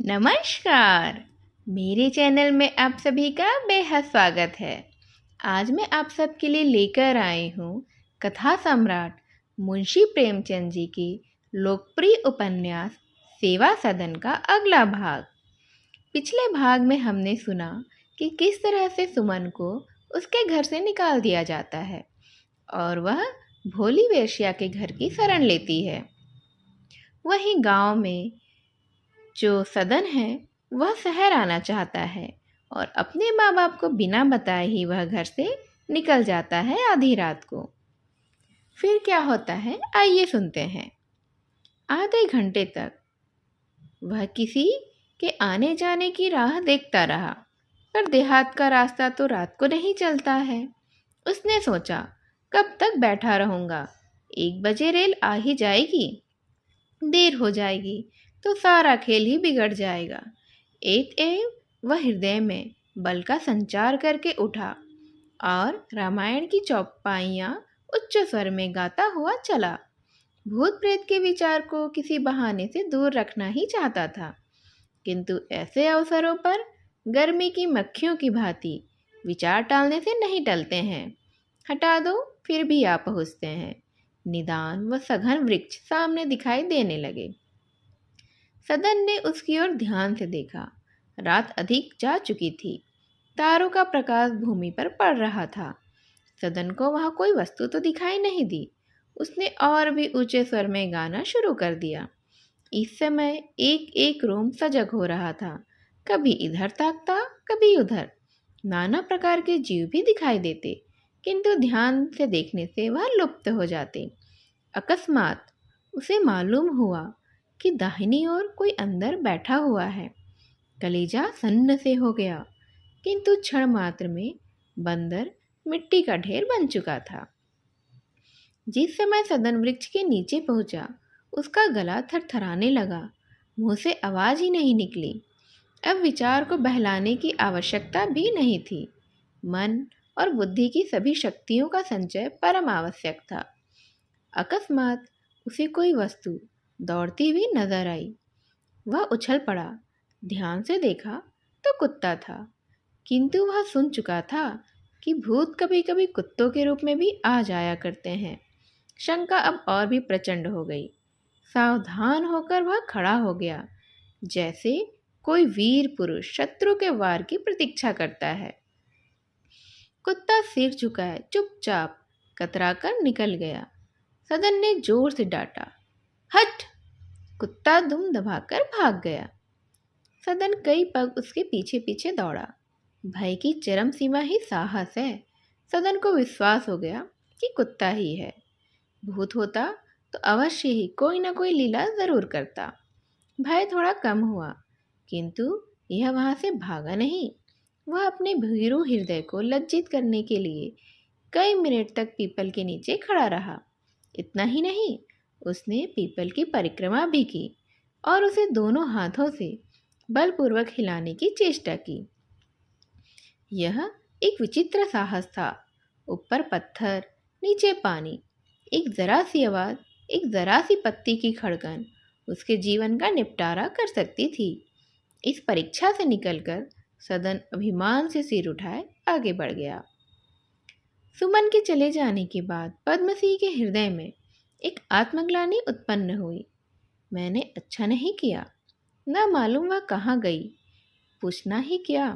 नमस्कार। मेरे चैनल में आप सभी का बेहद स्वागत है। आज मैं आप सबके लिए लेकर आई हूँ कथा सम्राट मुंशी प्रेमचंद जी की लोकप्रिय उपन्यास सेवा सदन का अगला भाग। पिछले भाग में हमने सुना कि किस तरह से सुमन को उसके घर से निकाल दिया जाता है और वह भोली वेश्या के घर की शरण लेती है। वहीं गांव में जो सदन है वह शहर आना चाहता है और अपने माँ बाप को बिना बताए ही वह घर से निकल जाता है आधी रात को। फिर क्या होता है आइए सुनते हैं। आधे घंटे तक वह किसी के आने जाने की राह देखता रहा, पर देहात का रास्ता तो रात को नहीं चलता है। उसने सोचा कब तक बैठा रहूँगा, 1 बजे रेल आ ही जाएगी, देर हो जाएगी तो सारा खेल ही बिगड़ जाएगा। एवं वह हृदय में बल का संचार करके उठा और रामायण की चौपाइयाँ उच्च स्वर में गाता हुआ चला। भूत प्रेत के विचार को किसी बहाने से दूर रखना ही चाहता था, किंतु ऐसे अवसरों पर गर्मी की मक्खियों की भांति विचार टालने से नहीं टलते हैं। हटा दो फिर भी आ पहुँचते हैं। निदान व सघन वृक्ष सामने दिखाई देने लगे। सदन ने उसकी ओर ध्यान से देखा। रात अधिक जा चुकी थी। तारों का प्रकाश भूमि पर पड़ रहा था। सदन को वहां कोई वस्तु तो दिखाई नहीं दी। उसने और भी ऊंचे स्वर में गाना शुरू कर दिया। इस समय एक एक रोम सजग हो रहा था। कभी इधर ताकता, कभी उधर। नाना प्रकार के जीव भी दिखाई देते, किंतु ध्यान से देखने से वह लुप्त हो जाते। अकस्मात उसे मालूम हुआ कि दाहिनी ओर कोई अंदर बैठा हुआ है। कलेजा सन्न से हो गया, किंतु क्षण मात्र में बंदर मिट्टी का ढेर बन चुका था। जिस समय सदन वृक्ष के नीचे पहुंचा, उसका गला थरथराने लगा। मुंह से आवाज ही नहीं निकली। अब विचार को बहलाने की आवश्यकता भी नहीं थी। मन और बुद्धि की सभी शक्तियों का संचय परम आवश्यक था। अकस्मात उसे कोई वस्तु दौड़ती हुई नजर आई। वह उछल पड़ा। ध्यान से देखा तो कुत्ता था, किंतु वह सुन चुका था कि भूत कभी कभी कुत्तों के रूप में भी आ जाया करते हैं। शंका अब और भी प्रचंड हो गई। सावधान होकर वह खड़ा हो गया, जैसे कोई वीर पुरुष शत्रु के वार की प्रतीक्षा करता है। कुत्ता सिर झुकाए चुपचाप कतराकर निकल गया। सदन ने जोर से डांटा, हट! कुत्ता दुम दबाकर भाग गया। सदन कई पग उसके पीछे पीछे दौड़ा। भय की चरम सीमा ही साहस है। सदन को विश्वास हो गया कि कुत्ता ही है। भूत होता तो अवश्य ही कोई ना कोई लीला जरूर करता। भय थोड़ा कम हुआ, किंतु यह वहां से भागा नहीं। वह अपने भीरू हृदय को लज्जित करने के लिए कई मिनट तक पीपल के नीचे खड़ा रहा। इतना ही नहीं, उसने पीपल की परिक्रमा भी की और उसे दोनों हाथों से बलपूर्वक हिलाने की चेष्टा की। यह एक विचित्र साहस था। ऊपर पत्थर, नीचे पानी, एक जरा सी आवाज, एक जरा सी पत्ती की खड़कन उसके जीवन का निपटारा कर सकती थी। इस परीक्षा से निकलकर सदन अभिमान से सिर उठाए आगे बढ़ गया। सुमन के चले जाने के बाद पद्मसिंह के हृदय में एक आत्मग्लानि उत्पन्न हुई। मैंने अच्छा नहीं किया। न मालूम वह कहाँ गई, पूछना ही क्या,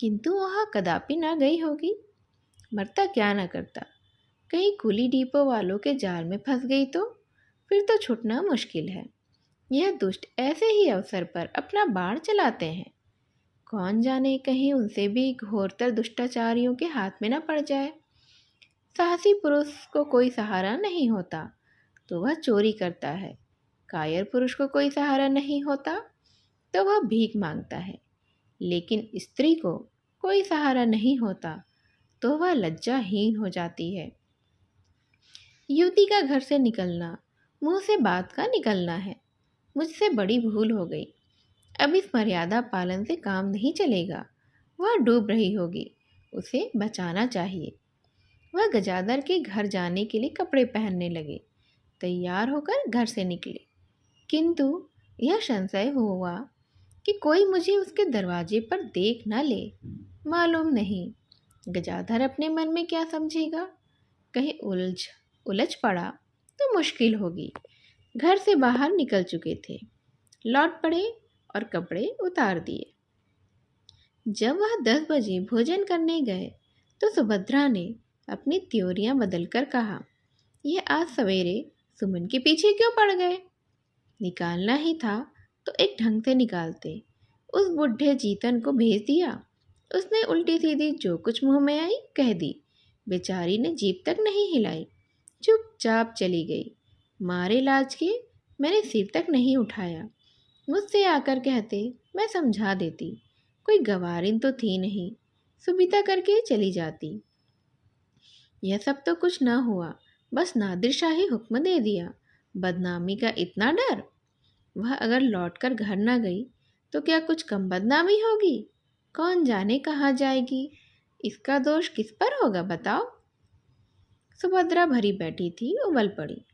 किंतु वह कदापि न गई होगी। मरता क्या न करता। कहीं कुली डिपो वालों के जाल में फंस गई तो फिर तो छूटना मुश्किल है। यह दुष्ट ऐसे ही अवसर पर अपना बाण चलाते हैं। कौन जाने कहीं उनसे भी घोरतर दुष्टाचारियों के हाथ में न पड़ जाए। साहसी पुरुष को कोई सहारा नहीं होता तो वह चोरी करता है। कायर पुरुष को कोई सहारा नहीं होता तो वह भीख मांगता है। लेकिन स्त्री को कोई सहारा नहीं होता तो वह लज्जाहीन हो जाती है। युवती का घर से निकलना मुंह से बात का निकलना है। मुझसे बड़ी भूल हो गई। अब इस मर्यादा पालन से काम नहीं चलेगा। वह डूब रही होगी, उसे बचाना चाहिए। वह गजादर के घर जाने के लिए कपड़े पहनने लगे। तैयार होकर घर से निकले, किंतु यह संशय हुआ कि कोई मुझे उसके दरवाजे पर देख ना ले। मालूम नहीं गजाधर अपने मन में क्या समझेगा। कहीं उलझ पड़ा तो मुश्किल होगी। घर से बाहर निकल चुके थे, लौट पड़े और कपड़े उतार दिए। जब वह 10 बजे भोजन करने गए तो सुभद्रा ने अपनी त्योरियां बदलकर कहा, यह आज सवेरे सुमन के पीछे क्यों पड़ गए? निकालना ही था तो एक ढंग से निकालते। उस बुढ़े जीतन को भेज दिया। उसने उल्टी सीधी जो कुछ मुंह में आई कह दी। बेचारी ने जीभ तक नहीं हिलाई, चुपचाप चली गई। मारे लाज के मैंने सिर तक नहीं उठाया। मुझसे आकर कहते मैं समझा देती। कोई गवारिन तो थी नहीं, सुविधा करके चली जाती। यह सब तो कुछ ना हुआ, बस नादिर शाही हुक्म दे दिया। बदनामी का इतना डर? वह अगर लौटकर घर न गई तो क्या कुछ कम बदनामी होगी? कौन जाने कहाँ जाएगी? इसका दोष किस पर होगा बताओ? सुभद्रा भरी बैठी थी, उबल पड़ी।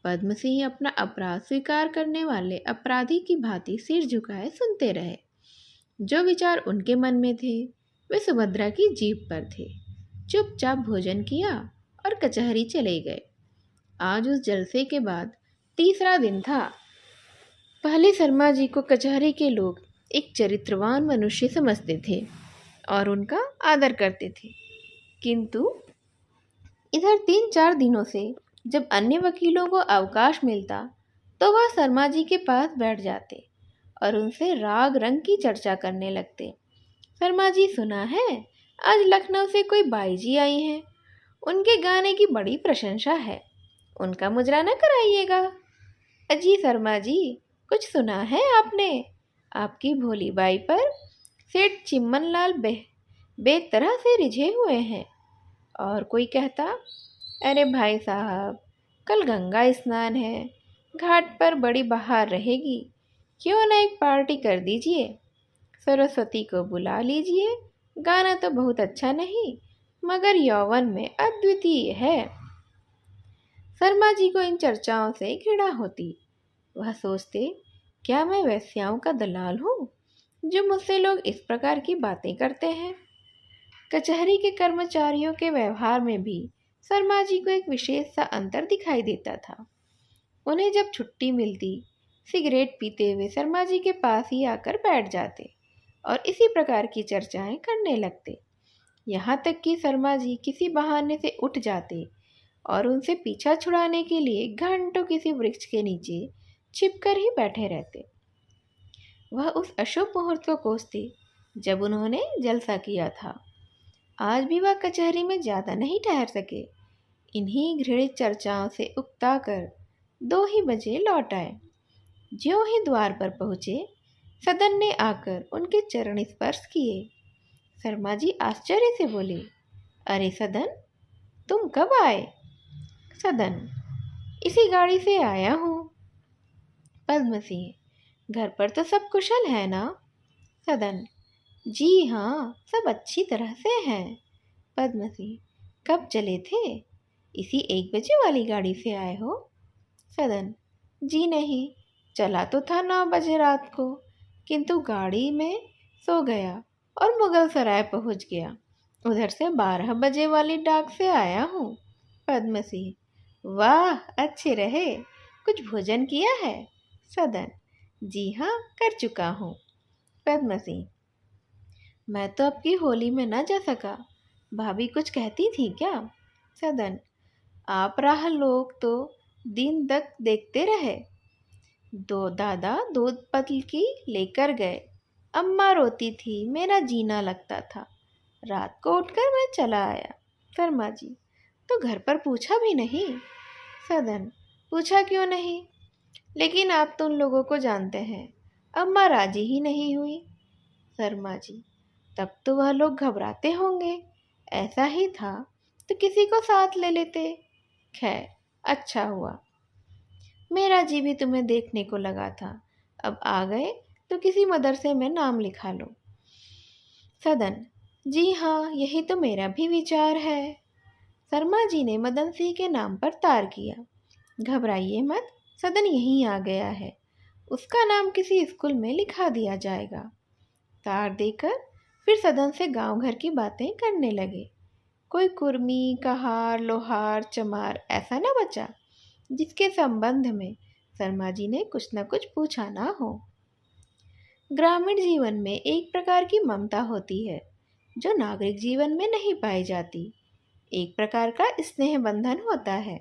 पद्म सिंह अपना अपराध स्वीकार करने वाले अपराधी की भांति सिर झुकाए सुनते रहे। जो विचार उनके मन में थे वे सुभद्रा की जीभ पर थे। चुपचाप भोजन किया और कचहरी चले गए। आज उस जलसे के बाद तीसरा दिन था। पहले शर्मा जी को कचहरी के लोग एक चरित्रवान मनुष्य समझते थे और उनका आदर करते थे, किंतु इधर 3-4 दिनों से जब अन्य वकीलों को अवकाश मिलता तो वह शर्मा जी के पास बैठ जाते और उनसे राग रंग की चर्चा करने लगते। शर्मा जी, सुना है आज लखनऊ से कोई बाई जी आई हैं, उनके गाने की बड़ी प्रशंसा है, उनका मुजराना कराइएगा। अजी शर्मा जी, कुछ सुना है आपने? आपकी भोली बाई पर सेठ चिम्मन लाल बेतरह से रिझे हुए हैं। और कोई कहता, अरे भाई साहब, कल गंगा स्नान है, घाट पर बड़ी बहार रहेगी, क्यों न एक पार्टी कर दीजिए, सरस्वती को बुला लीजिए, गाना तो बहुत अच्छा नहीं मगर यौवन में अद्वितीय है। शर्मा जी को इन चर्चाओं से घृणा होती। वह सोचते, क्या मैं वेश्याओं का दलाल हूँ जो मुझसे लोग इस प्रकार की बातें करते हैं? कचहरी के कर्मचारियों के व्यवहार में भी शर्मा जी को एक विशेष सा अंतर दिखाई देता था। उन्हें जब छुट्टी मिलती, सिगरेट पीते हुए शर्मा जी के पास ही आकर बैठ जाते और इसी प्रकार की चर्चाएं करने लगते। यहाँ तक कि शर्मा जी किसी बहाने से उठ जाते और उनसे पीछा छुड़ाने के लिए घंटों किसी वृक्ष के नीचे छिपकर ही बैठे रहते। वह उस अशुभ मुहूर्त को कोसते जब उन्होंने जलसा किया था। आज भी वह कचहरी में ज़्यादा नहीं ठहर सके। इन्हीं घृणित चर्चाओं से उकता कर 2 ही बजे लौट आए। ज्यों ही द्वार पर पहुँचे, सदन ने आकर उनके चरण स्पर्श किए। शर्मा जी आश्चर्य से बोले, अरे सदन, तुम कब आए? सदन, इसी गाड़ी से आया हूँ। पद्म सिंह, घर पर तो सब कुशल है ना? सदन, जी हाँ, सब अच्छी तरह से हैं। पद्म सिंह, कब चले थे? इसी 1 बजे वाली गाड़ी से आए हो? सदन, जी नहीं, चला तो था 9 बजे रात को, किंतु गाड़ी में सो गया और मुगल सराय पहुँच गया। उधर से 12 बजे वाली डाक से आया हूँ। पद्म सिंह, वाह, अच्छे रहे, कुछ भोजन किया है? सदन, जी हाँ, कर चुका हूँ। पद्म सिंह, मैं तो आपकी होली में न जा सका, भाभी कुछ कहती थी क्या? सदन, आप राह लोग तो दिन तक देखते रहे। दादा दूध पतल लेकर गए, अम्मा रोती थी, मेरा जीना लगता था, रात को उठकर मैं चला आया। शर्मा जी, तो घर पर पूछा भी नहीं? सदन, पूछा क्यों नहीं, लेकिन आप तो उन लोगों को जानते हैं, अम्मा राजी ही नहीं हुई। शर्मा जी, तब तो वह लोग घबराते होंगे, ऐसा ही था तो किसी को साथ ले लेते। खैर, अच्छा हुआ, मेरा जी भी तुम्हें देखने को लगा था, अब आ गए तो किसी मदरसे में नाम लिखा लो। सदन, जी हाँ, यही तो मेरा भी विचार है। शर्मा जी ने मदन सिंह के नाम पर तार किया। घबराइए मत, सदन यहीं आ गया है, उसका नाम किसी स्कूल में लिखा दिया जाएगा। तार देकर फिर सदन से गांव घर की बातें करने लगे। कोई कुर्मी, कहार, लोहार, चमार ऐसा न बचा जिसके संबंध में शर्मा जी ने कुछ न कुछ पूछा ना हो। ग्रामीण जीवन में एक प्रकार की ममता होती है जो नागरिक जीवन में नहीं पाई जाती। एक प्रकार का स्नेह बंधन होता है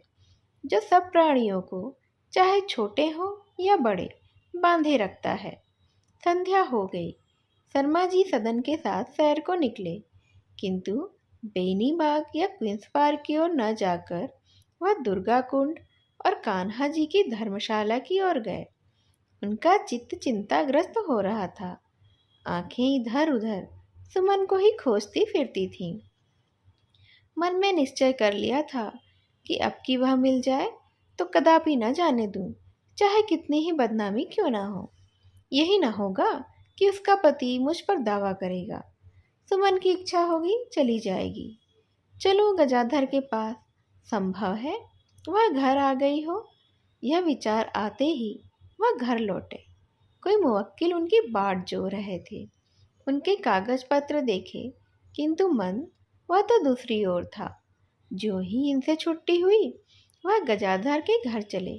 जो सब प्राणियों को, चाहे छोटे हो या बड़े, बांधे रखता है। संध्या हो गई। शर्मा जी सदन के साथ सैर को निकले, किंतु बेनी बाग या क्वींस पार्क की ओर न जाकर वह दुर्गा कुंड और कान्हा जी की धर्मशाला की ओर गए। उनका चित्त चिंताग्रस्त हो रहा था। आंखें इधर उधर सुमन को ही खोजती फिरती थीं। मन में निश्चय कर लिया था कि अब की वह मिल जाए तो कदापि न जाने दूं, चाहे कितनी ही बदनामी क्यों ना हो। यही न होगा कि उसका पति मुझ पर दावा करेगा। सुमन की इच्छा होगी, चली जाएगी। चलो गजाधर के पास, संभव है वह घर आ गई हो। यह विचार आते ही वह घर लौटे। कोई मुवक्किल उनकी बाट जोह रहे थे। उनके कागज पत्र देखे, किंतु मन वह तो दूसरी ओर था। जो ही इनसे छुट्टी हुई वह गजाधर के घर चले,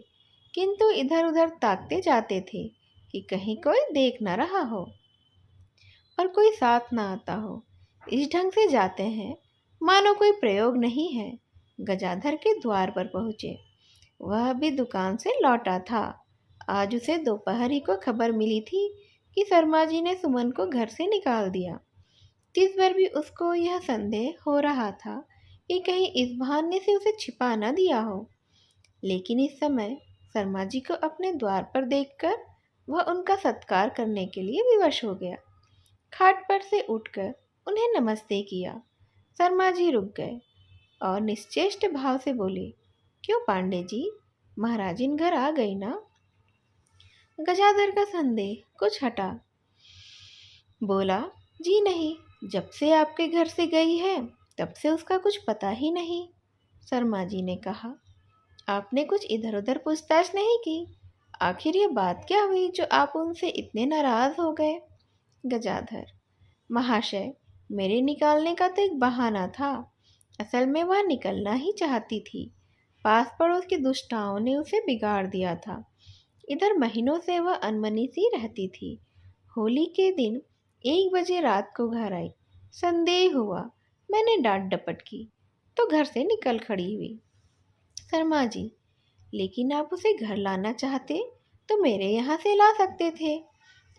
किंतु इधर उधर ताकते जाते थे कि कहीं कोई देख न रहा हो और कोई साथ ना आता हो। इस ढंग से जाते हैं मानो कोई प्रयोग नहीं है। गजाधर के द्वार पर पहुँचे। वह अभी दुकान से लौटा था। आज उसे दोपहर ही को खबर मिली थी कि शर्मा जी ने सुमन को घर से निकाल दिया। तीस बार भी उसको यह संदेह हो रहा था कि कहीं इस बहाने से उसे छिपा न दिया हो। लेकिन इस समय शर्मा जी को अपने द्वार पर देखकर वह उनका सत्कार करने के लिए विवश हो गया। खाट पर से उठकर उन्हें नमस्ते किया। शर्मा जी रुक गए और निश्चेष्ट भाव से बोले, क्यों पांडे जी, महाराजिन घर आ गई ना? गजाधर का संदेह कुछ हटा। बोला, जी नहीं, जब से आपके घर से गई है तब से उसका कुछ पता ही नहीं। शर्मा जी ने कहा, आपने कुछ इधर उधर पूछताछ नहीं की? आखिर ये बात क्या हुई जो आप उनसे इतने नाराज हो गए? गजाधर, महाशय, मेरे निकालने का तो एक बहाना था। असल में वह निकलना ही चाहती थी। पास पड़ोस की दुष्टाओं ने उसे बिगाड़ दिया था। इधर महीनों से वह अनमनी सी रहती थी। होली के दिन 1 बजे रात को घर आई। संदेह हुआ, मैंने डांट डपट की तो घर से निकल खड़ी हुई। शर्मा जी, लेकिन आप उसे घर लाना चाहते तो मेरे यहाँ से ला सकते थे।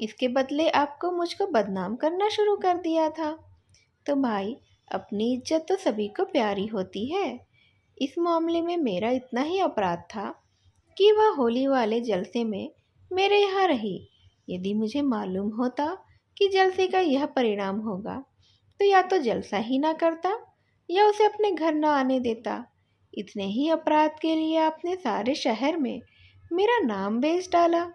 इसके बदले आपको मुझको बदनाम करना शुरू कर दिया था। तो भाई, अपनी इज्जत तो सभी को प्यारी होती है। इस मामले में मेरा इतना ही अपराध था कि वह होली वाले जलसे में मेरे यहाँ रही। यदि मुझे मालूम होता कि जलसे का यह परिणाम होगा तो या तो जलसा ही ना करता या उसे अपने घर ना आने देता। इतने ही अपराध के लिए आपने सारे शहर में मेरा नाम बेच डाला।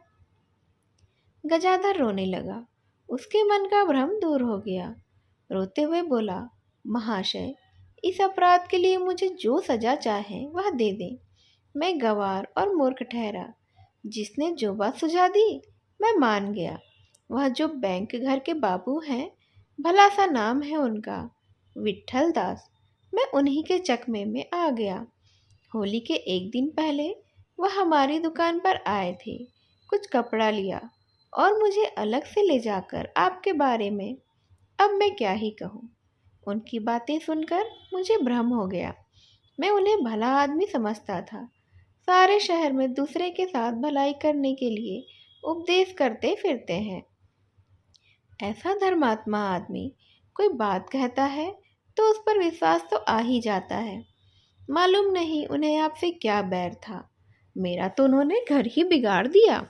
गजाधर रोने लगा। उसके मन का भ्रम दूर हो गया। रोते हुए बोला, महाशय, इस अपराध के लिए मुझे जो सजा चाहे वह दे दें। मैं गंवार और मूर्ख ठहरा। जिसने जो बात सुझा दी मैं मान गया। वह जो बैंक घर के बाबू हैं, भला सा नाम है उनका, विट्ठल दास, मैं उन्हीं के चकमे में आ गया। होली के एक दिन पहले वह हमारी दुकान पर आए थे। कुछ कपड़ा लिया और मुझे अलग से ले जाकर आपके बारे में, अब मैं क्या ही कहूँ। उनकी बातें सुनकर मुझे भ्रम हो गया। मैं उन्हें भला आदमी समझता था। सारे शहर में दूसरे के साथ भलाई करने के लिए उपदेश करते फिरते हैं। ऐसा धर्मात्मा आदमी कोई बात कहता है तो उस पर विश्वास तो आ ही जाता है। मालूम नहीं उन्हें आपसे क्या बैर था। मेरा तो उन्होंने घर ही बिगाड़ दिया।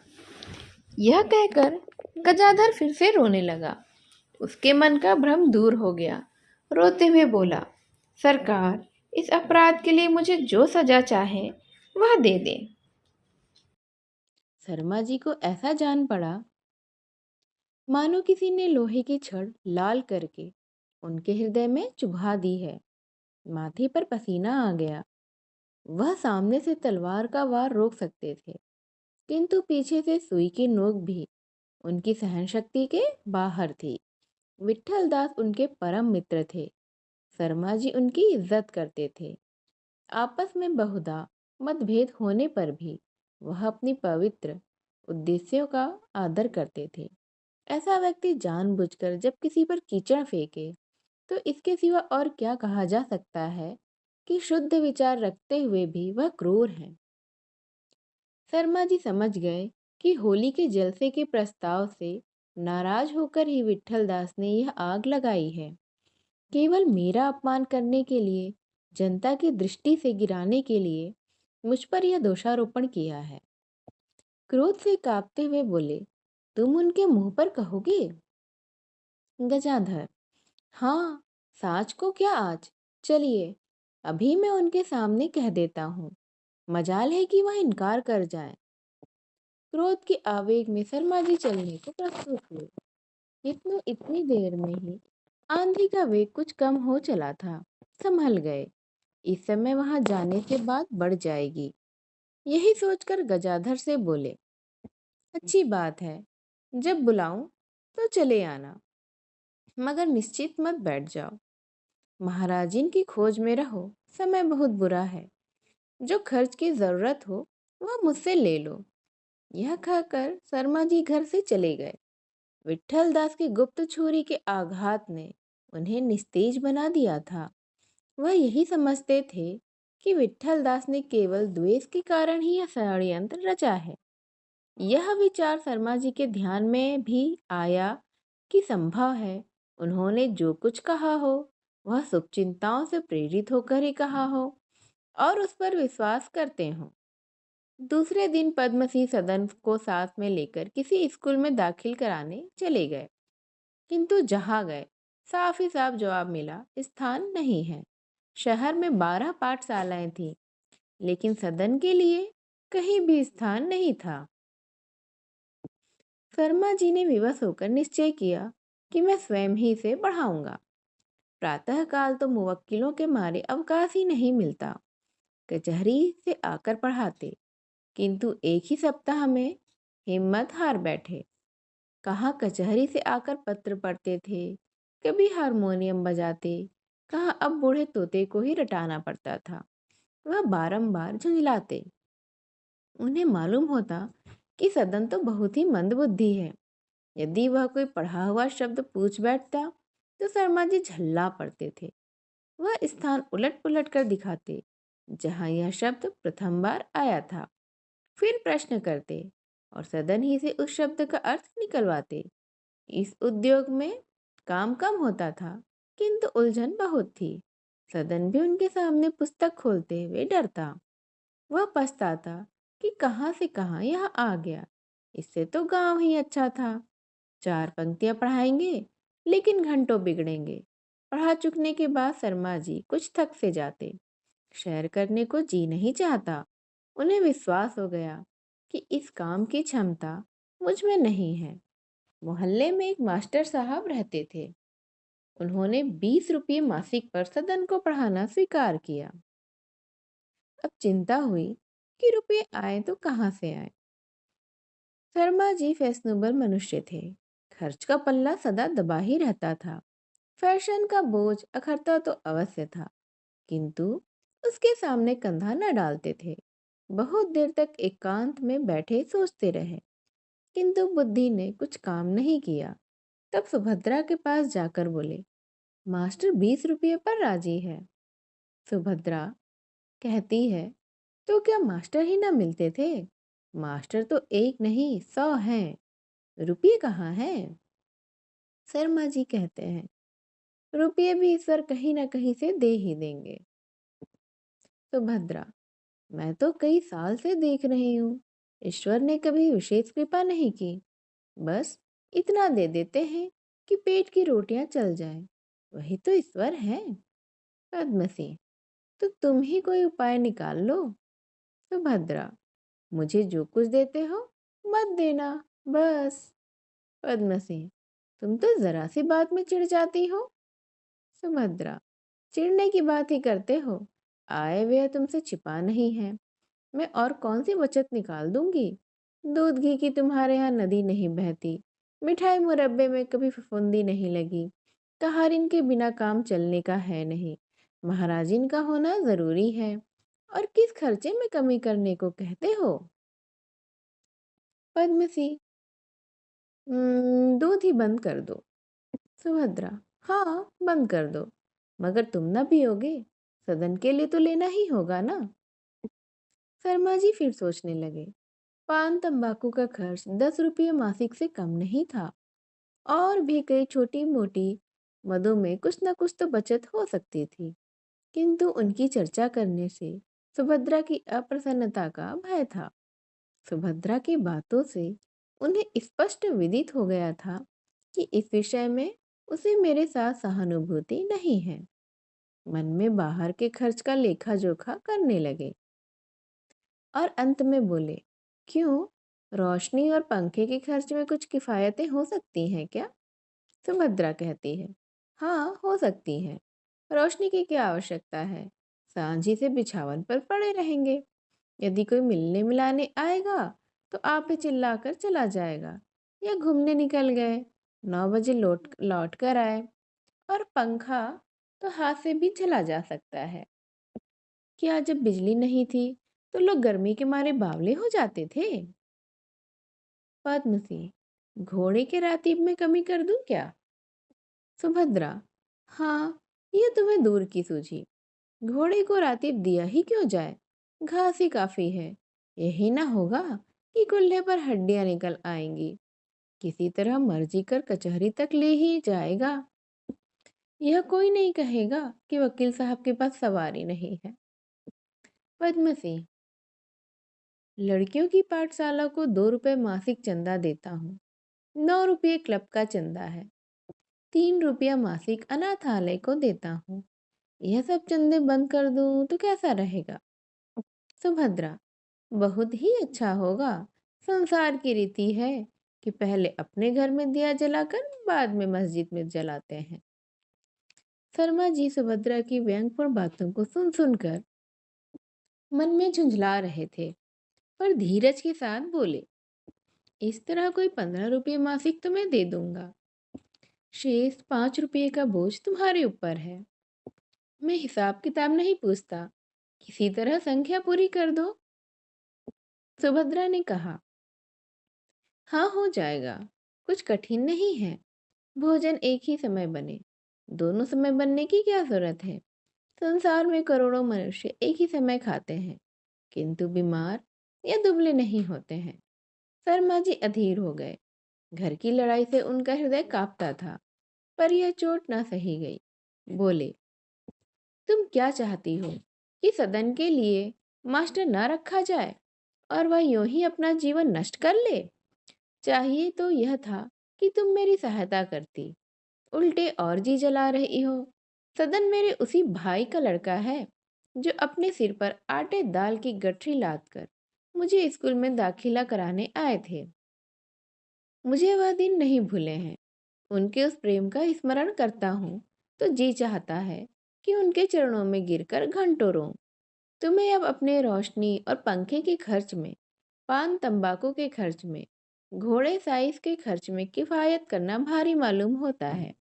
यह कहकर गजाधर फिर से रोने लगा। उसके मन का भ्रम दूर हो गया। रोते हुए बोला, सरकार, इस अपराध के लिए मुझे जो सजा चाहे वह दे दे। शर्मा जी को ऐसा जान पड़ा मानो किसी ने लोहे की छड़ लाल करके उनके हृदय में चुभा दी है। माथे पर पसीना आ गया। वह सामने से तलवार का वार रोक सकते थे, किंतु पीछे से सुई की नोक भी उनकी सहन शक्ति के बाहर थी। विट्ठल दास उनके परम मित्र थे। शर्मा जी उनकी इज्जत करते थे। आपस में बहुधा मतभेद होने पर भी वह अपनी पवित्र उद्देश्यों का आदर करते थे। ऐसा व्यक्ति जानबूझकर जब किसी पर कीचड़ फेंके तो इसके सिवा और क्या कहा जा सकता है कि शुद्ध विचार रखते हुए भी वह क्रूर है। शर्मा जी समझ गए कि होली के जलसे के प्रस्ताव से नाराज होकर ही विट्ठल दास ने यह आग लगाई है। केवल मेरा अपमान करने के लिए, जनता की दृष्टि से गिराने के लिए मुझ पर यह दोषारोपण किया है। क्रोध से कांपते हुए बोले, तुम उनके मुंह पर कहोगे? गजाधर, हाँ, साच को क्या आज? चलिए, अभी मैं उनके सामने कह देता हूँ। मजाल है कि वह इनकार कर जाए। क्रोध के आवेग में शर्मा जी चलने को प्रस्तुत हुए। इतनी देर में ही आंधी का वेग कुछ कम हो चला था। संभल गए। इस समय वहां जाने से बात बढ़ जाएगी। यही सोचकर गजाधर से बोले, अच्छी बात है, जब बुलाऊं तो चले आना, मगर निश्चित मत बैठ जाओ। महाराजिन की खोज में रहो, समय बहुत बुरा है। जो खर्च की जरूरत हो वह मुझसे ले लो। यह कहकर शर्मा जी घर से चले गए। विट्ठल दास की गुप्त छुरी के आघात ने उन्हें निस्तेज बना दिया था। वह यही समझते थे कि विट्ठल दास ने केवल द्वेष के कारण ही यह षड्यंत्र रचा है। यह विचार शर्मा जी के ध्यान में भी आया कि संभव है उन्होंने जो कुछ कहा हो वह शुभचिंताओं से प्रेरित होकर ही कहा हो और उस पर विश्वास करते हों। दूसरे दिन पद्मसिंह सदन को साथ में लेकर किसी स्कूल में दाखिल कराने चले गए। किंतु जहाँ गए साफ ही साफ जवाब मिला, स्थान नहीं है। शहर में 12 पाठशालाएं थीं, लेकिन सदन के लिए कहीं भी स्थान नहीं था। शर्मा जी ने विवश होकर निश्चय किया कि मैं स्वयं ही इसे पढ़ाऊंगा। प्रातःकाल तो मुवक्किलों के मारे अवकाश ही नहीं मिलता। कचहरी से आकर पढ़ाते, किंतु एक ही सप्ताह में हिम्मत हार बैठे। कहाँ कचहरी से आकर पत्र पढ़ते थे, कभी हारमोनियम बजाते, कहाँ अब बूढ़े तोते को ही रटाना पड़ता था। वह बारंबार झुंझलाते। उन्हें मालूम होता कि सदन तो बहुत ही मंदबुद्धि है। यदि वह कोई पढ़ा हुआ शब्द पूछ बैठता तो शर्मा जी झल्ला पड़ते थे। वह स्थान उलट पुलट कर दिखाते जहाँ यह शब्द प्रथम बार आया था, फिर प्रश्न करते और सदन ही से उस शब्द का अर्थ निकलवाते। इस उद्योग में काम कम होता था, किंतु उलझन बहुत थी। सदन भी उनके सामने पुस्तक खोलते हुए डरता। वह पछताता कि कहाँ से कहाँ यहाँ आ गया। इससे तो गांव ही अच्छा था। 4 पंक्तियां पढ़ाएंगे लेकिन घंटों बिगड़ेंगे। पढ़ा चुकने के बाद शर्मा जी कुछ थक से जाते। शेर करने को जी नहीं चाहता। उन्हें विश्वास हो गया कि इस काम की क्षमता मुझ में नहीं है। मोहल्ले में एक मास्टर साहब रहते थे। उन्होंने 20 रुपये मासिक पर सदन को पढ़ाना स्वीकार किया। अब चिंता हुई कि रुपये आए तो कहाँ से आए। शर्मा जी फैशनेबल मनुष्य थे। खर्च का पल्ला सदा दबा ही रहता था। फैशन का बोझ अखरता तो अवश्य था, किंतु उसके सामने कंधा न डालते थे। बहुत देर तक एकांत में बैठे सोचते रहे, किंतु बुद्धि ने कुछ काम नहीं किया। तब सुभद्रा के पास जाकर बोले, मास्टर 20 रुपये पर राजी है। सुभद्रा कहती है, तो क्या मास्टर ही ना मिलते थे? मास्टर तो एक नहीं 100 हैं। रुपये कहाँ हैं? शर्मा जी कहते हैं, रुपये भी ईश्वर कहीं ना कहीं से दे ही देंगे। सुभद्रा, मैं तो कई साल से देख रही हूँ, ईश्वर ने कभी विशेष कृपा नहीं की। बस इतना दे देते हैं कि पेट की रोटियां चल जाएं। वही तो ईश्वर है। पद्मसी, तो तुम ही कोई उपाय निकाल लो। सुभद्रा, मुझे जो कुछ देते हो मत देना, बस। पद्मसी, तुम तो जरा सी बात में चिढ़ जाती हो। सुभद्रा, चिढ़ने की बात ही करते हो। आय व्यय तुमसे छिपा नहीं है। मैं और कौन सी बचत निकाल दूंगी। दूध घी की तुम्हारे यहाँ नदी नहीं बहती, मिठाई मुरब्बे में कभी फफूंदी नहीं लगी, कहारिन के बिना काम चलने का है नहीं, महाराजिन का होना जरूरी है, और किस खर्चे में कमी करने को कहते हो? पद्मसी, दूध ही बंद कर दो। सुभद्रा, हाँ बंद कर दो, मगर तुम ना पियोगे, सदन के लिए तो लेना ही होगा ना। शर्मा जी फिर सोचने लगे। पान तंबाकू का खर्च 10 रुपये मासिक से कम नहीं था, और भी कई छोटी मोटी मदों में कुछ न कुछ तो बचत हो सकती थी, किंतु उनकी चर्चा करने से सुभद्रा की अप्रसन्नता का भय था। सुभद्रा की बातों से उन्हें स्पष्ट विदित हो गया था कि इस विषय में उसे मेरे साथ सहानुभूति नहीं है। मन में बाहर के खर्च का लेखा जोखा करने लगे और अंत में बोले, क्यों, रोशनी और पंखे के खर्च में कुछ किफायतें हो सकती हैं क्या? सुभद्रा कहती है, हाँ हो सकती है। रोशनी की क्या आवश्यकता है, सांझी से बिछावन पर पड़े रहेंगे। यदि कोई मिलने मिलाने आएगा तो आप ही चिल्लाकर चला जाएगा, या घूमने निकल गए, 9 बजे लौट लौट कर आए। और पंखा तो हाथ से भी चला जा सकता है। क्या जब बिजली नहीं थी तो लोग गर्मी के मारे बावले हो जाते थे? पद्मसिंह, घोड़े के रातीब में कमी कर दूं क्या? सुभद्रा, हाँ, ये तुम्हें दूर की सूझी। घोड़े को रातीब दिया ही क्यों जाए, घास ही काफी है। यही ना होगा कि कुल्हे पर हड्डियां निकल आएंगी, किसी तरह मर्जी कर कचहरी तक ले ही जाएगा। यह कोई नहीं कहेगा कि वकील साहब के पास सवारी नहीं है। पद्म सिंह, लड़कियों की पाठशाला को 2 रुपए मासिक चंदा देता हूँ, 9 रुपये क्लब का चंदा है, 3 रुपया मासिक अनाथालय को देता हूँ। यह सब चंदे बंद कर दूं तो कैसा रहेगा? सुभद्रा, बहुत ही अच्छा होगा। संसार की रीति है कि पहले अपने घर में दिया जलाकर बाद में मस्जिद में जलाते हैं। शर्मा जी सुभद्रा की व्यंगपूर्ण बातों को सुन सुनकर मन में झुंझला रहे थे, पर धीरज के साथ बोले, इस तरह कोई 15 रुपये मासिक तो मैं दे दूंगा। शेष 5 रुपये का बोझ तुम्हारे ऊपर है। मैं हिसाब किताब नहीं पूछता, किसी तरह संख्या पूरी कर दो। सुभद्रा ने कहा, हाँ हो जाएगा, कुछ कठिन नहीं है। भोजन एक ही समय बने, दोनों समय बनने की क्या जरूरत है? संसार में करोड़ों मनुष्य एक ही समय खाते हैं, किंतु बीमार या दुबले नहीं होते हैं। शर्मा जी अधीर हो गए। घर की लड़ाई से उनका हृदय कांपता था, पर यह चोट ना सही गई। बोले, तुम क्या चाहती हो कि सदन के लिए मास्टर ना रखा जाए और वह यूं ही अपना जीवन नष्ट कर ले? चाहिए तो यह था कि तुम मेरी सहायता करती, उल्टे और जी जला रही हो। सदन मेरे उसी भाई का लड़का है जो अपने सिर पर आटे दाल की गठरी लाद कर मुझे स्कूल में दाखिला कराने आए थे। मुझे वह दिन नहीं भूले हैं। उनके उस प्रेम का स्मरण करता हूँ तो जी चाहता है कि उनके चरणों में गिरकर घंटों रोऊं। तुम्हें अब अपने रोशनी और पंखे के खर्च में, पान तंबाकू के खर्च में, घोड़े साइज के खर्च में किफायत करना भारी मालूम होता है,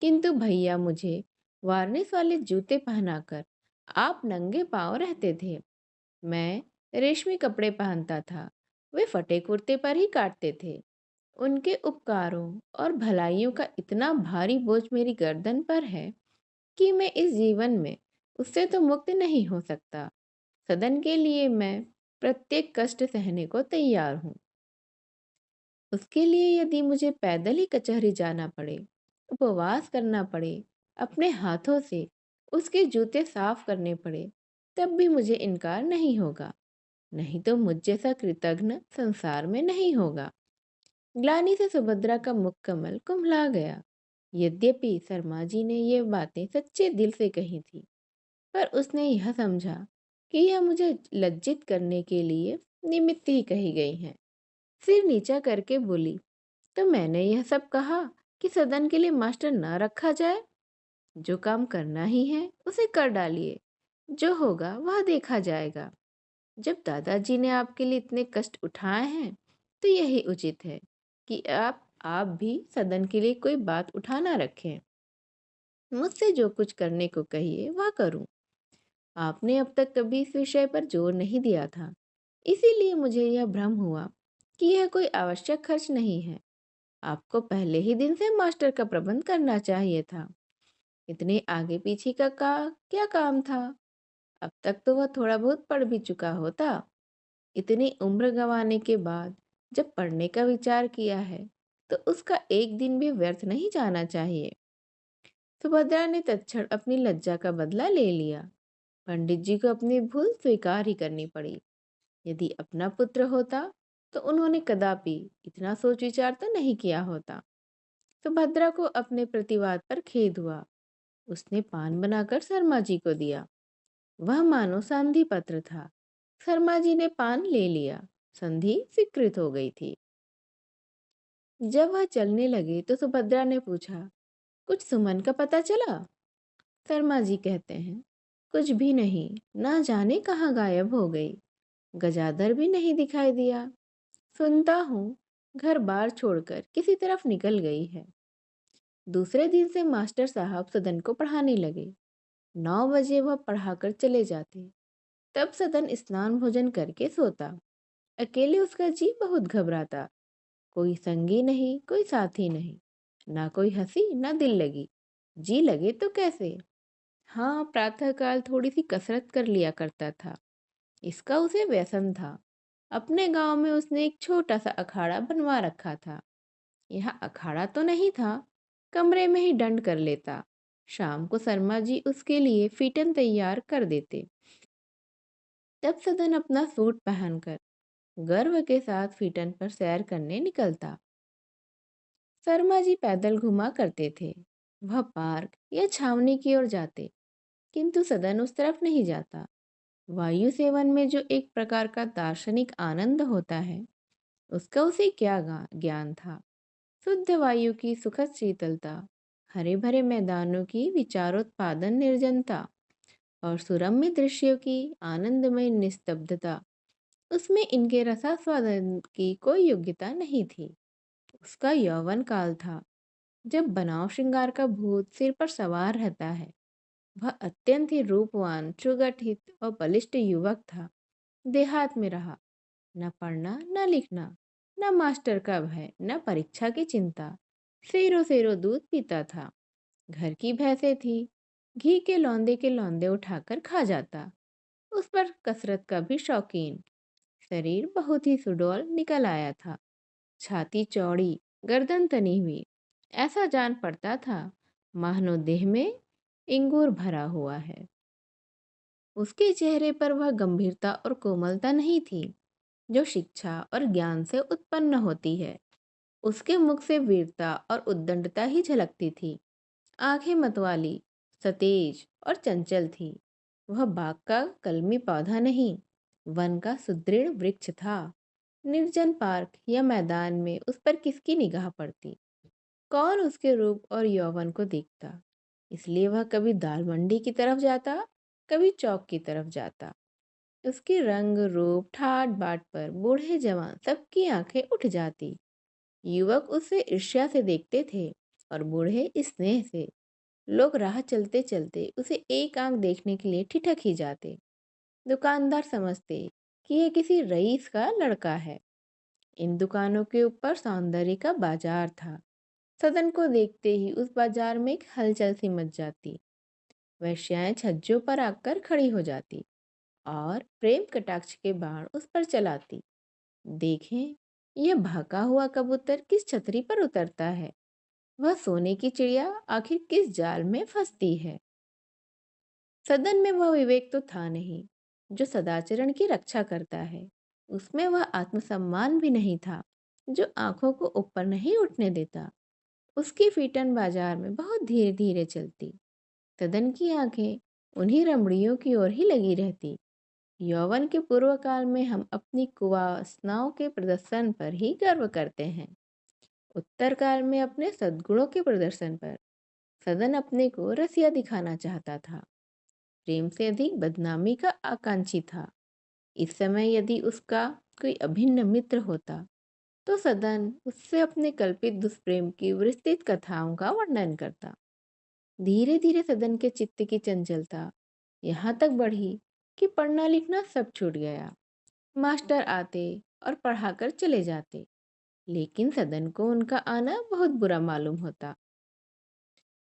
किंतु भैया मुझे वार्निश वाले जूते पहनाकर आप नंगे पांव रहते थे। मैं रेशमी कपड़े पहनता था, वे फटे कुर्ते पर ही काटते थे। उनके उपकारों और भलाइयों का इतना भारी बोझ मेरी गर्दन पर है कि मैं इस जीवन में उससे तो मुक्त नहीं हो सकता। सदन के लिए मैं प्रत्येक कष्ट सहने को तैयार हूँ। उसके लिए यदि मुझे पैदल ही कचहरी जाना पड़े, उपवास करना पड़े, अपने हाथों से उसके जूते साफ करने पड़े, तब भी मुझे इनकार नहीं होगा। नहीं तो मुझ जैसा कृतघ्न संसार में नहीं होगा। ग्लानि से सुभद्रा का मुख कमल कुम्हला गया। यद्यपि शर्मा जी ने ये बातें सच्चे दिल से कही थी, पर उसने यह समझा कि यह मुझे लज्जित करने के लिए निमित्त ही कही गई हैं। सिर नीचा करके बोली, तो मैंने यह सब कहा कि सदन के लिए मास्टर ना रखा जाए। जो काम करना ही है उसे कर डालिए, जो होगा वह देखा जाएगा। जब दादाजी ने आपके लिए इतने कष्ट उठाए हैं तो यही उचित है कि आप भी सदन के लिए कोई बात उठा ना रखें। मुझसे जो कुछ करने को कहिए वह करूं। आपने अब तक कभी इस विषय पर जोर नहीं दिया था, इसीलिए मुझे यह भ्रम हुआ कि यह कोई आवश्यक खर्च नहीं है। आपको पहले ही दिन से मास्टर का प्रबंध करना चाहिए था। इतने आगे पीछे का क्या काम था? अब तक तो वह थोड़ा बहुत पढ़ भी चुका होता। इतनी उम्र गंवाने के बाद जब पढ़ने का विचार किया है, तो उसका एक दिन भी व्यर्थ नहीं जाना चाहिए। सुभद्रा ने तत्क्षण अपनी लज्जा का बदला ले लिया। पंडित जी को अपनी भूल स्वीकार ही करनी पड़ी। यदि अपना पुत्र होता तो उन्होंने कदापि इतना सोच विचार तो नहीं किया होता। सुभद्रा को अपने प्रतिवाद पर खेद हुआ। उसने पान बनाकर शर्मा जी को दिया। वह मानो संधि पत्र था। शर्मा जी ने पान ले लिया। संधि स्वीकृत हो गई थी। जब वह चलने लगे तो सुभद्रा ने पूछा, कुछ सुमन का पता चला? शर्मा जी कहते हैं, कुछ भी नहीं, ना जाने कहाँ गायब हो गई। गजाधर भी नहीं दिखाई दिया। सुनता हूँ घर बार छोड़कर किसी तरफ निकल गई है। दूसरे दिन से मास्टर साहब सदन को पढ़ाने लगे। 9 बजे वह पढ़ाकर चले जाते। तब सदन स्नान भोजन करके सोता। अकेले उसका जी बहुत घबराता। कोई संगी नहीं, कोई साथी नहीं, ना कोई हंसी ना दिल लगी। जी लगे तो कैसे? हाँ, प्रातःकाल थोड़ी सी कसरत कर लिया करता था। इसका उसे व्यसन था। अपने गांव में उसने एक छोटा सा अखाड़ा बनवा रखा था। यहाँ अखाड़ा तो नहीं था, कमरे में ही दंड कर लेता। शाम को शर्मा जी उसके लिए फीटन तैयार कर देते। तब सदन अपना सूट पहनकर गर्व के साथ फीटन पर सैर करने निकलता। शर्मा जी पैदल घुमा करते थे। वह पार्क या छावनी की ओर जाते, किंतु सदन उस तरफ नहीं जाता। वायु सेवन में जो एक प्रकार का दार्शनिक आनंद होता है, उसका उसे क्या ज्ञान था। शुद्ध वायु की सुखद शीतलता, हरे भरे मैदानों की विचारोत्पादन निर्जनता और सुरम्य दृश्यों की आनंदमय निस्तब्धता, उसमें इनके रसास्वादन की कोई योग्यता नहीं थी। उसका यौवन काल था जब बनाव श्रृंगार का भूत सिर पर सवार रहता है। वह अत्यंत ही रूपवान, सुगठित और बलिष्ठ युवक था। देहात में रहा, न पढ़ना न लिखना, न मास्टर का भय, न परीक्षा की चिंता। सेरो सेरो दूध पीता था। घर की भैंसें थी, घी के लौंदे उठाकर खा जाता। उस पर कसरत का भी शौकीन। शरीर बहुत ही सुडौल निकल आया था। छाती चौड़ी, गर्दन तनी हुई। ऐसा जान पड़ता था मानो देह में इंगूर भरा हुआ है। उसके चेहरे पर वह गंभीरता और कोमलता नहीं थी जो शिक्षा और ज्ञान से उत्पन्न होती है। उसके मुख से वीरता और उद्दंडता ही झलकती थी। आंखें मतवाली, सतेज और चंचल थी। वह बाग का कलमी पौधा नहीं, वन का सुदृढ़ वृक्ष था। निर्जन पार्क या मैदान में उस पर किसकी निगाह पड़ती? कौन उसके रूप और यौवन को देखता? इसलिए वह कभी दाल मंडी की तरफ जाता, कभी चौक की तरफ जाता। उसके रंग रूप ठाट बाट पर बूढ़े जवान सबकी आंखें उठ जाती। युवक उसे ईर्ष्या से देखते थे और बूढ़े स्नेह से। लोग राह चलते चलते उसे एक आंख देखने के लिए ठिठक ही जाते। दुकानदार समझते कि यह किसी रईस का लड़का है। इन दुकानों के ऊपर सौंदर्य का बाजार था। सदन को देखते ही उस बाजार में एक हलचल सी मच जाती। वेश्याएं छज्जों पर आकर खड़ी हो जाती और प्रेम कटाक्ष के बाण उस पर चलाती। देखें, यह भागा हुआ कबूतर किस छतरी पर उतरता है। वह सोने की चिड़िया आखिर किस जाल में फंसती है। सदन में वह विवेक तो था नहीं जो सदाचरण की रक्षा करता है। उसमें वह आत्मसम्मान भी नहीं था जो आंखों को ऊपर नहीं उठने देता। उसकी फीटन बाजार में बहुत धीरे धीरे चलती। सदन की आंखें उन्हीं रमणियों की ओर ही लगी रहती। यौवन के पूर्व काल में हम अपनी कुवासनाओं के प्रदर्शन पर ही गर्व करते हैं, उत्तर काल में अपने सद्गुणों के प्रदर्शन पर। सदन अपने को रसिया दिखाना चाहता था, प्रेम से अधिक बदनामी का आकांक्षी था। इस समय यदि उसका कोई अभिन्न मित्र होता तो सदन उससे अपने कल्पित दुष्प्रेम की विस्तृत कथाओं का वर्णन करता। धीरे धीरे सदन के चित्त की चंचलता यहाँ तक बढ़ी कि पढ़ना लिखना सब छूट गया। मास्टर आते और पढ़ाकर चले जाते, लेकिन सदन को उनका आना बहुत बुरा मालूम होता।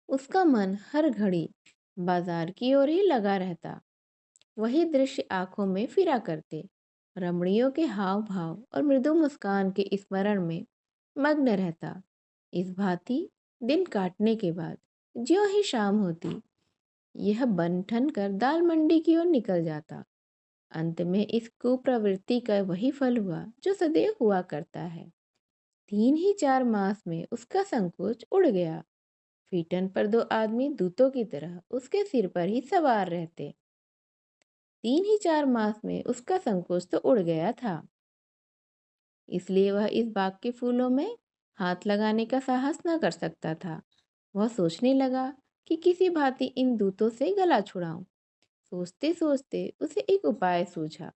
उसका मन हर घड़ी बाजार की ओर ही लगा रहता। वही दृश्य आंखों में फिरा करते, रमणियों के हाव भाव और मृदु मुस्कान के स्मरण में मग्न रहता। इस भांति दिन काटने के बाद ज्यों ही शाम होती, यह बन ठन कर दाल मंडी की ओर निकल जाता। अंत में इस कुप्रवृत्ति का वही फल हुआ जो सदैव हुआ करता है। 3 ही 4 मास में उसका संकोच उड़ गया। फीटन पर 2 आदमी दूतों की तरह उसके सिर पर ही सवार रहते। 3 ही 4 मास में उसका संकोच तो उड़ गया था, इसलिए वह इस बाग के फूलों में हाथ लगाने का साहस न कर सकता था। वह सोचने लगा कि किसी भांति इन दूतों से गला छुड़ाऊं। सोचते सोचते उसे एक उपाय सूझा।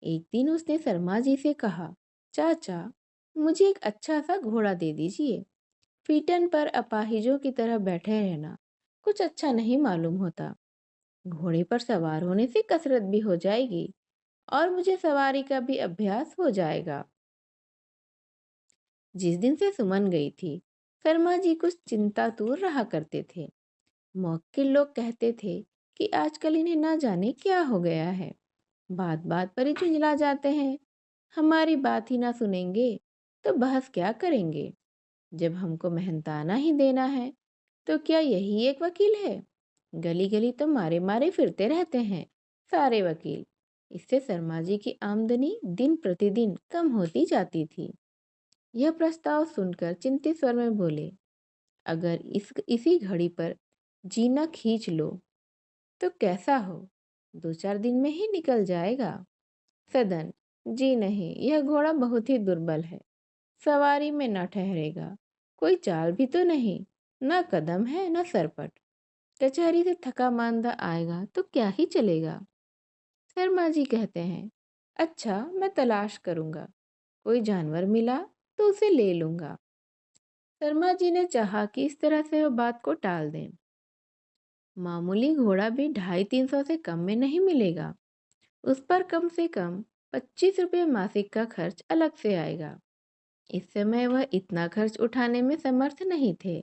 एक दिन उसने शर्मा जी से कहा, चाचा, मुझे एक अच्छा सा घोड़ा दे दीजिए। फीटन पर अपाहिजों की तरह बैठे रहना कुछ अच्छा नहीं मालूम होता। घोड़े पर सवार होने से कसरत भी हो जाएगी और मुझे सवारी का भी अभ्यास हो जाएगा। जिस दिन से सुमन गई थी, शर्मा जी कुछ चिंतातुर रहा करते थे। मौक्किल लोग कहते थे कि आजकल इन्हें ना जाने क्या हो गया है, बात बात पर ही झुंझला जाते हैं। हमारी बात ही ना सुनेंगे तो बहस क्या करेंगे। जब हमको मेहनताना ही देना है तो क्या यही एक वकील है। गली गली तो मारे मारे फिरते रहते हैं सारे वकील। इससे शर्मा जी की आमदनी दिन प्रतिदिन कम होती जाती थी। यह प्रस्ताव सुनकर चिंतित स्वर में बोले, अगर इसी घड़ी पर जीना खींच लो तो कैसा हो। 2 4 दिन में ही निकल जाएगा। सदन, जी नहीं, यह घोड़ा बहुत ही दुर्बल है, सवारी में न ठहरेगा। कोई चाल भी तो नहीं, न कदम है न सरपट। कचहरी से थका मांदा आएगा तो क्या ही चलेगा। शर्मा जी कहते हैं, अच्छा, मैं तलाश करूंगा, कोई जानवर मिला तो उसे ले लूंगा। शर्मा जी ने चाहा कि इस तरह से वह बात को टाल दें। मामूली घोड़ा भी 250-300 से कम में नहीं मिलेगा। उस पर कम से कम 25 रुपये मासिक का खर्च अलग से आएगा। इस समय वह इतना खर्च उठाने में समर्थ नहीं थे,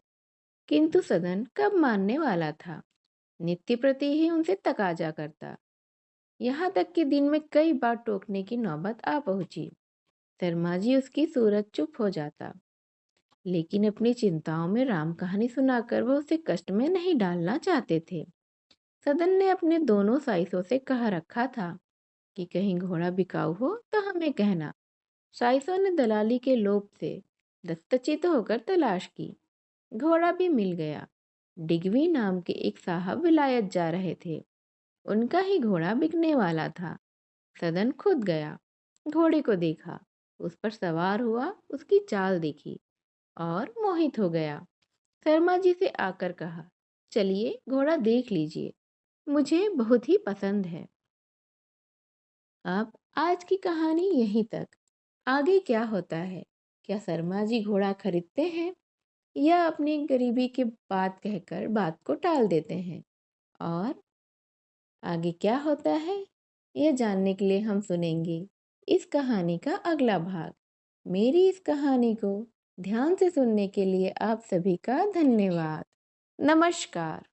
किंतु सदन कब मानने वाला था। नित्य प्रति ही उनसे तकाजा करता। यहाँ तक कि दिन में कई बार टोकने की नौबत आ पहुंची। शर्मा जी उसकी सूरत चुप हो जाता, लेकिन अपनी चिंताओं में राम कहानी सुनाकर वह उसे कष्ट में नहीं डालना चाहते थे। सदन ने अपने दोनों साइसों से कह रखा था कि कहीं घोड़ा बिकाऊ हो तो हमें कहना। साइसों ने दलाली के लोभ से दत्तचित होकर तलाश की। घोड़ा भी मिल गया। डिगवी नाम के एक साहब विलायत जा रहे थे, उनका ही घोड़ा बिकने वाला था। सदन खुद गया, घोड़े को देखा, उस पर सवार हुआ, उसकी चाल देखी और मोहित हो गया। शर्मा जी से आकर कहा, चलिए घोड़ा देख लीजिए, मुझे बहुत ही पसंद है। अब आज की कहानी यहीं तक। आगे क्या होता है? क्या शर्मा जी घोड़ा खरीदते हैं या अपनी गरीबी की बात कहकर बात को टाल देते हैं? और आगे क्या होता है, यह जानने के लिए हम सुनेंगे इस कहानी का अगला भाग। मेरी इस कहानी को ध्यान से सुनने के लिए आप सभी का धन्यवाद। नमस्कार।